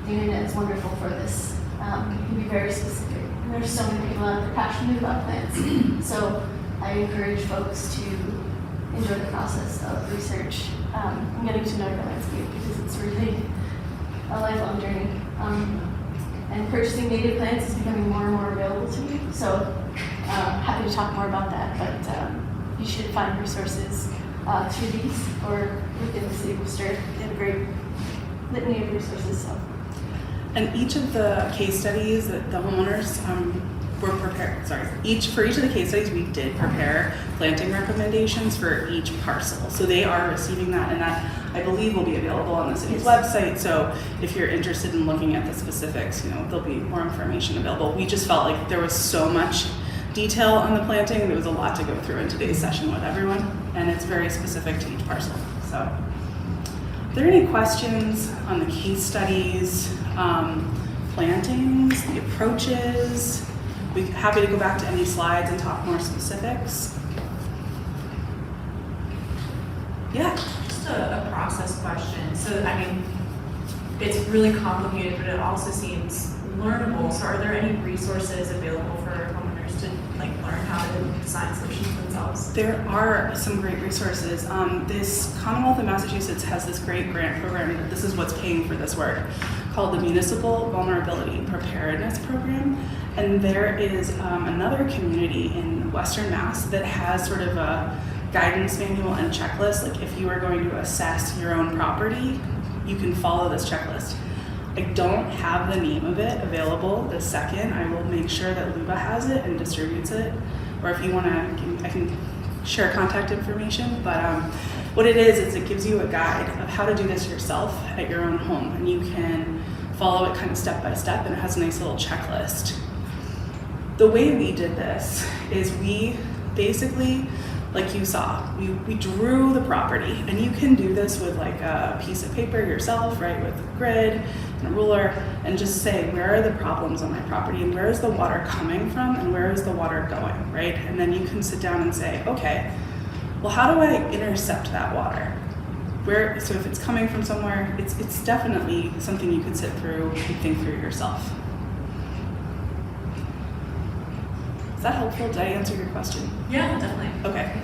The internet is wonderful for this. You can be very specific. And there's so many people out there passionate about plants. So I encourage folks to enjoy the process of research and getting to know your landscape, because it's really a lifelong journey. And purchasing native plants is becoming more and more available to you. So happy to talk more about that, but you should find resources through these or within the city of Worcester. They have a great litany of resources. So. And each of the case studies that the homeowners were prepared, for each of the case studies, we did prepare planting recommendations for each parcel. So they are receiving that, and that I believe will be available on the city's website. So if you're interested in looking at the specifics, there'll be more information available. We just felt like there was so much detail on the planting, and it was a lot to go through in today's session with everyone, and it's very specific to each parcel. So, are there any questions on the case studies, plantings, the approaches? We're happy to go back to any slides and talk more specifics. Yeah. Just a process question. So, it's really complicated, but it also seems learnable. So are there any resources available for homeowners to learn how to design solutions themselves? There are some great resources. This Commonwealth of Massachusetts has this great grant program. This is what's paying for this work, called the Municipal Vulnerability Preparedness Program. And there is another community in Western Mass that has sort of a guidance manual and checklist. Like if you are going to assess your own property, you can follow this checklist. I don't have the name of it available this second. I will make sure that Luba has it and distributes it. Or if you want to, I can share contact information. But what it is it gives you a guide of how to do this yourself at your own home. And you can follow it kind of step by step, and it has a nice little checklist. The way we did this is we basically, like you saw, we drew the property, and you can do this with like a piece of paper yourself, right, with a grid and a ruler, and just say, where are the problems on my property, and where is the water coming from, and where is the water going, right? And then you can sit down and say, okay, well, how do I intercept that water? So if it's coming from somewhere, it's definitely something you could sit through and think through yourself. Is that helpful? Did I answer your question? Yeah, definitely. Okay.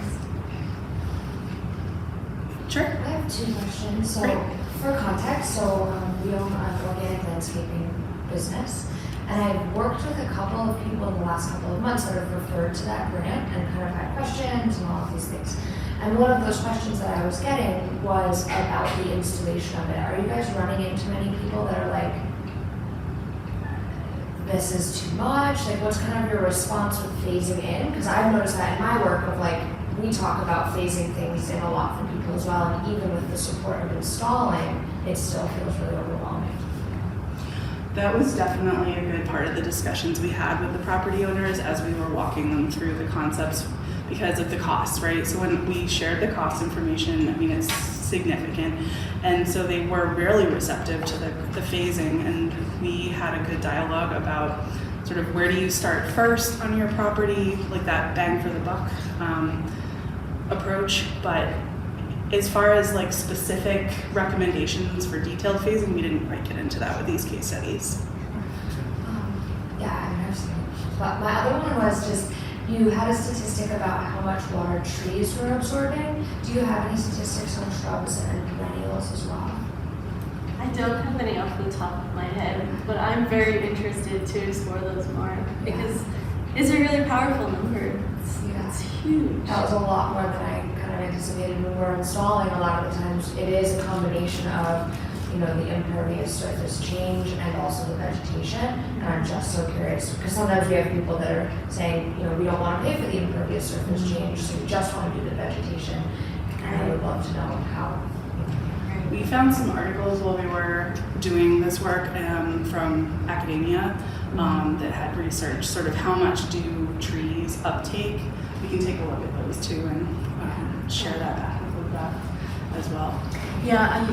Sure. I have two questions. So, Great. for context, we own an organic landscaping business, and I've worked with a couple of people in the last couple of months that have referred to that grant and kind of had questions and all of these things. And one of those questions that I was getting was about the installation of it. Are you guys running into many people that are like, this is too much? Like, what's kind of your response with phasing in? Because I've noticed that in my work of we talk about phasing things in a lot for people as well, and even with the support of installing, it still feels really overwhelming. That was definitely a good part of the discussions we had with the property owners as we were walking them through the concepts because of the costs, right? So when we shared the cost information, it's significant. And so they were really receptive to the phasing, and we had a good dialogue about sort of where do you start first on your property, like that bang for the buck approach. But as far as specific recommendations for detailed phasing, we didn't quite get into that with these case studies. Yeah, I've seen it. But my other one was just, you had a statistic about how much water trees were absorbing. Do you have any statistics on shrubs and perennials as well? I don't have any off the top of my head, but I'm very interested to explore those more because it's a really powerful number. It's huge. That was a lot more than I kind of anticipated when we're installing. A lot of the times it is a combination of the impervious surface change and also the vegetation. And I'm just so curious because sometimes we have people that are saying, we don't want to pay for the impervious surface change, so we just want to do the vegetation. And I would love to know how. We found some articles while we were doing this work from academia that had research sort of how much do trees uptake. We can take a look at those too and share that back with that as well. Yeah,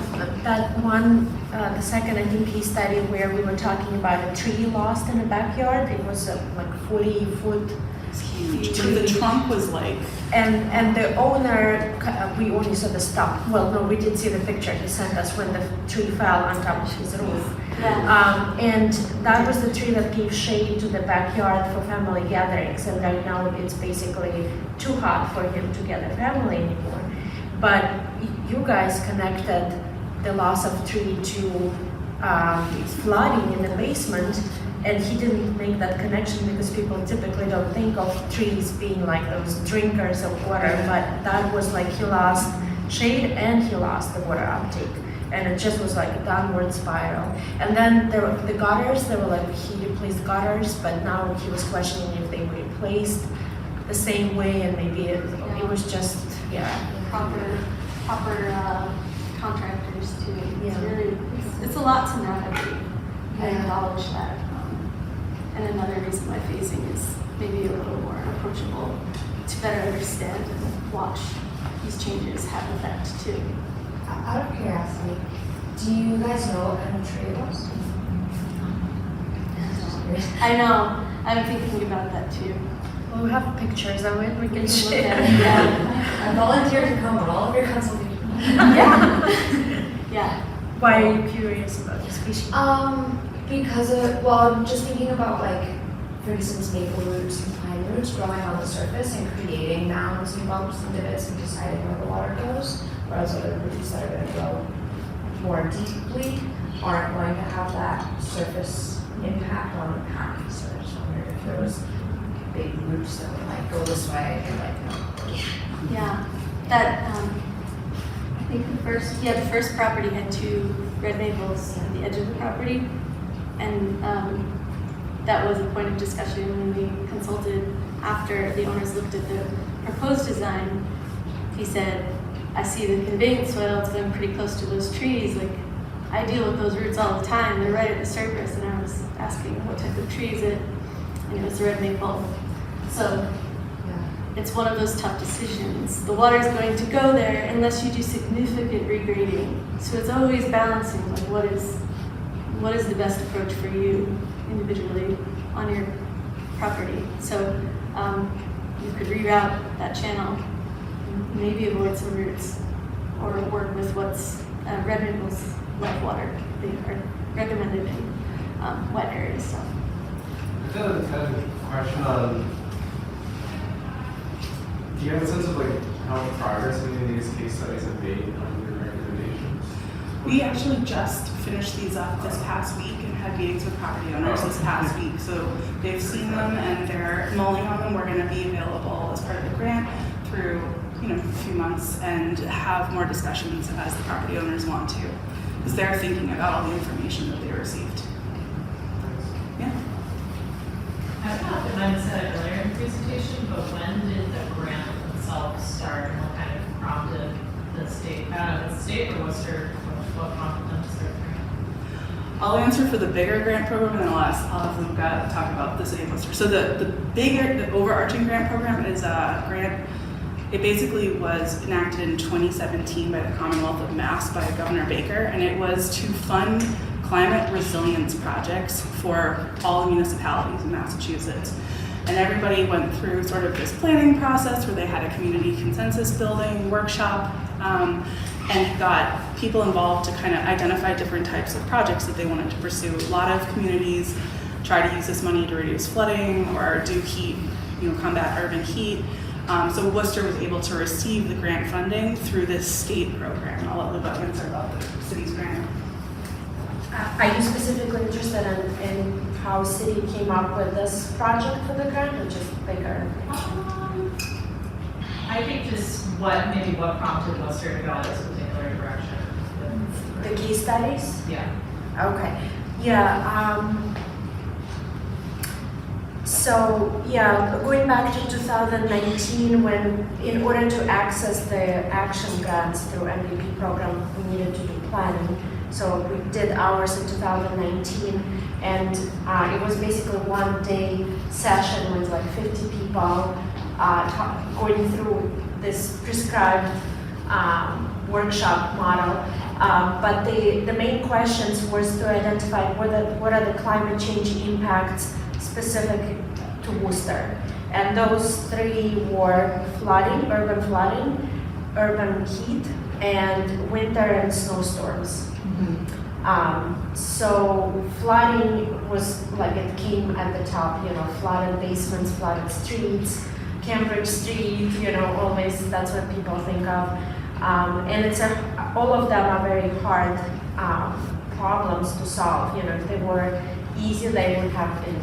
that one, the second case study where we were talking about a tree lost in a backyard, it was 40-foot It's huge. tree. The trunk was like, And the owner, we only saw the stump. Well, no, we did see the picture he sent us when the tree fell on top of his roof. Yeah. And that was the tree that gave shade to the backyard for family gatherings. And right now it's basically too hot for him to gather family anymore. But you guys connected the loss of tree to flooding in the basement. And he didn't make that connection because people typically don't think of trees being like those drinkers of water, but that was like he lost shade and he lost the water uptake. And it just was like a downward spiral. And then there were the gutters, they were like he replaced gutters, but now he was questioning if they were replaced the same way and maybe it was just, Proper contractors too. It's Yeah. really, it's a lot to navigate. I acknowledge that. And another reason why phasing is maybe a little more approachable to better understand and watch these changes have effect too. Out of curiosity, do you guys know what kind of tree it was? I know, I'm thinking about that too. well, we have pictures of it, we can Look share. at it, yeah. I volunteered to come on all of your consultations. Yeah. Why are you curious about the species? Because of, well, I'm just thinking about like, for instance, maple roots and pine roots growing on the surface and creating mounds and bumps and divots and deciding where the water goes, whereas other roots that are going to grow more deeply aren't going to have that surface impact on the pack. So I just wondered if there was big roots that would like go this way and like, no. Yeah, that, I think the first property had 2 red maples at the edge of the property. And that was a point of discussion when we consulted after the owners looked at the proposed design. He said, I see the conveyance soil, it's going pretty close to those trees. Like, I deal with those roots all the time. They're right at the surface. And I was asking what type of tree is it? And it was the red maple. So it's one of those tough decisions. The water is going to go there unless you do significant regrading. So it's always balancing like what is the best approach for you individually on your property. So you could reroute that channel, maybe avoid some roots, or work with what's red maples like water. They are recommended in wet areas. So. I feel like kind of a question on, do you have a sense of like how much progress any of these case studies have made on your recommendations? we actually just finished these up this past week and had meetings with property owners this past week. So they've seen them and they're mulling on them. We're going to be available as part of the grant through a few months and have more discussions as the property owners want to, because they're thinking about all the information that they received. Yeah. I don't know if it might have said it earlier in the presentation, but when did the grant itself start and what kind of prompted the state, I don't know, the state or Worcester, what prompted them to start the grant? I'll answer for the bigger grant program and then I'll have Luca talk about the city of Worcester. So the overarching grant program is a grant. It basically was enacted in 2017 by the Commonwealth of Mass by Governor Baker, and it was to fund climate resilience projects for all municipalities in Massachusetts. And everybody went through sort of this planning process where they had a community consensus building workshop and got people involved to kind of identify different types of projects that they wanted to pursue. A lot of communities try to use this money to reduce flooding or do heat, combat urban heat. So Worcester was able to receive the grant funding through this state program. I'll let Luca answer about the city's grant. Are you specifically interested in how city came up with this project for the grant, which is bigger? I think just what prompted Worcester to go in this particular direction. The case studies? Yeah. Okay. Yeah. Going back to 2019, when in order to access the action grants through MVP program, we needed to do planning. So we did ours in 2019, and it was basically one-day session with like 50 people going through this prescribed workshop model. But the main questions was to identify what are the climate change impacts specific to Worcester. And those three were flooding, urban heat, and winter and snowstorms. So flooding was like it came at the top, flooded basements, flooded streets, Cambridge Street, always that's what people think of. And all of them are very hard problems to solve. If they were easy, they would have been,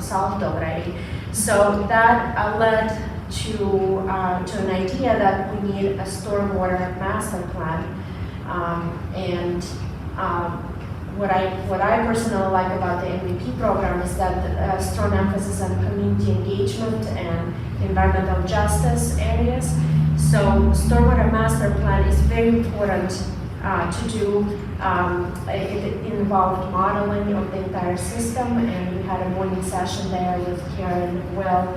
solved already. So that led to an idea that we need a stormwater master plan. What I personally like about the MVP program is that a strong emphasis on community engagement and environmental justice areas. So stormwater master plan is very important to do. It involved modeling of the entire system, and we had a morning session there with Karen and Will.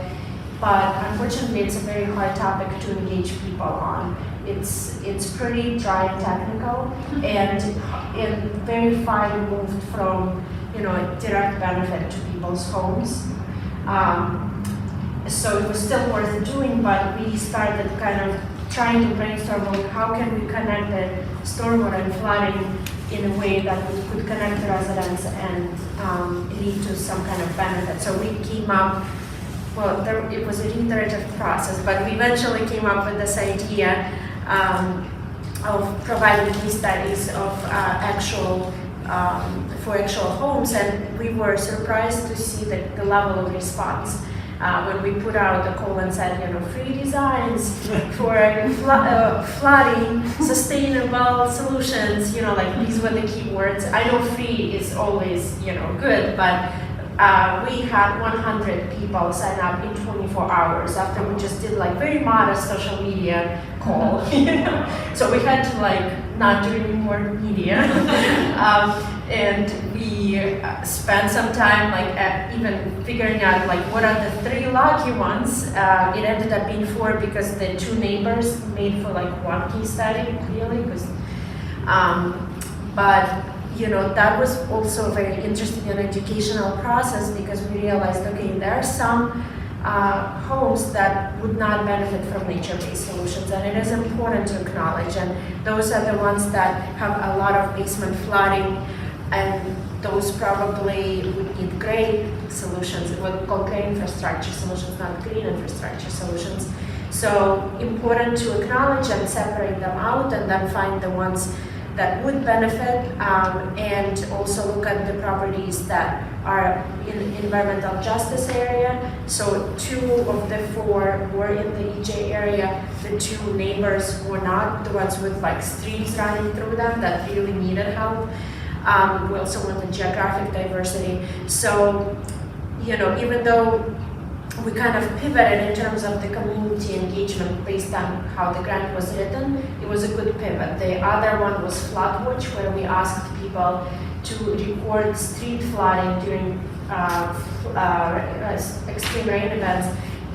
But unfortunately, it's a very hard topic to engage people on. It's pretty dry and technical, and very far removed from a direct benefit to people's homes. So it was still worth doing, but we started kind of trying to brainstorm on how can we connect the stormwater and flooding in a way that we could connect the residents and lead to some kind of benefit. So we came up. Well, it was an iterative process, but we eventually came up with this idea of providing case studies of for actual homes, and we were surprised to see the level of response. When we put out a call and said, free designs for flooding, sustainable solutions, like these were the keywords. I know free is always, good, but we had 100 people sign up in 24 hours after we just did very modest social media call. So we had to not do any more media. And we spent some time even figuring out what are the 3 lucky ones. It ended up being 4 because the 2 neighbors made for one case study, really. But that was also a very interesting and educational process, because we realized, okay, there are some homes that would not benefit from nature-based solutions, and it is important to acknowledge. And those are the ones that have a lot of basement flooding, and those probably would need gray solutions, what we call gray infrastructure solutions, not green infrastructure solutions. So important to acknowledge and separate them out, and then find the ones that would benefit, and also look at the properties that are in environmental justice area. So 2 of the 4 were in the EJ area. The 2 neighbors were not, the ones with streams running through them that really needed help. We also wanted geographic diversity. So, even though we kind of pivoted in terms of the community engagement based on how the grant was written, it was a good pivot. The other one was Floodwatch, where we asked people to record street flooding during extreme rain events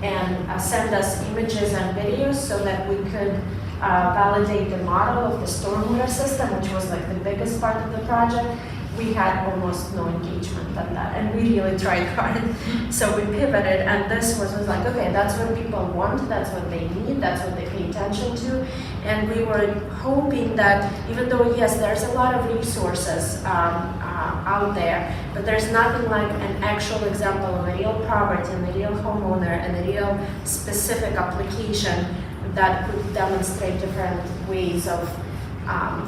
and send us images and videos so that we could validate the model of the stormwater system, which was the biggest part of the project. We had almost no engagement on that, and we really tried hard. So we pivoted, and this was okay, that's what people want, that's what they need, that's what they pay attention to. And we were hoping that, even though, yes, there's a lot of resources out there, but there's nothing like an actual example of a real property and a real homeowner and a real specific application that could demonstrate different ways of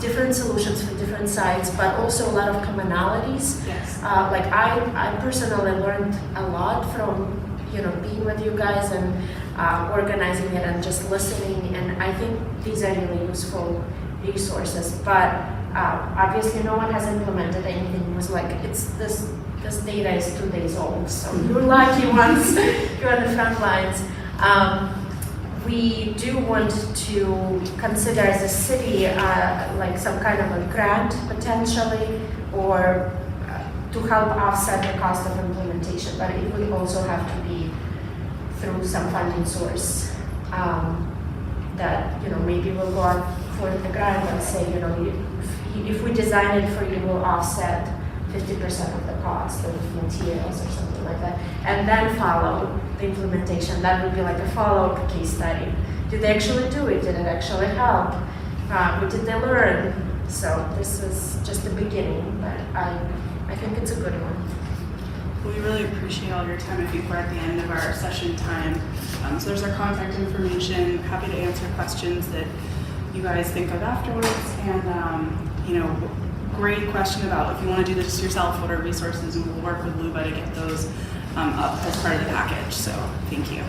different solutions for different sites, but also a lot of commonalities. Yes. I personally learned a lot from being with you guys and organizing it and just listening, and I think these are really useful resources. But obviously no one has implemented anything. It was this data is 2 days old, so you're lucky ones. You're on the front lines. We do want to consider as a city some kind of a grant potentially, or to help offset the cost of implementation, but it would also have to be through some funding source that maybe we'll go out for the grant and say if we design it for you, we'll offset 50% of the cost of materials or something like that, and then follow the implementation. That would be like a follow-up case study. Did they actually do it? Did it actually help? What did they learn? So this is just the beginning, but I think it's a good one. We really appreciate all your time. I think we're at the end of our session time. So there's our contact information. Happy to answer questions that you guys think of afterwards. And, great question about if you want to do this yourself, what are resources, and we'll work with Luba to get those up as part of the package. So thank you.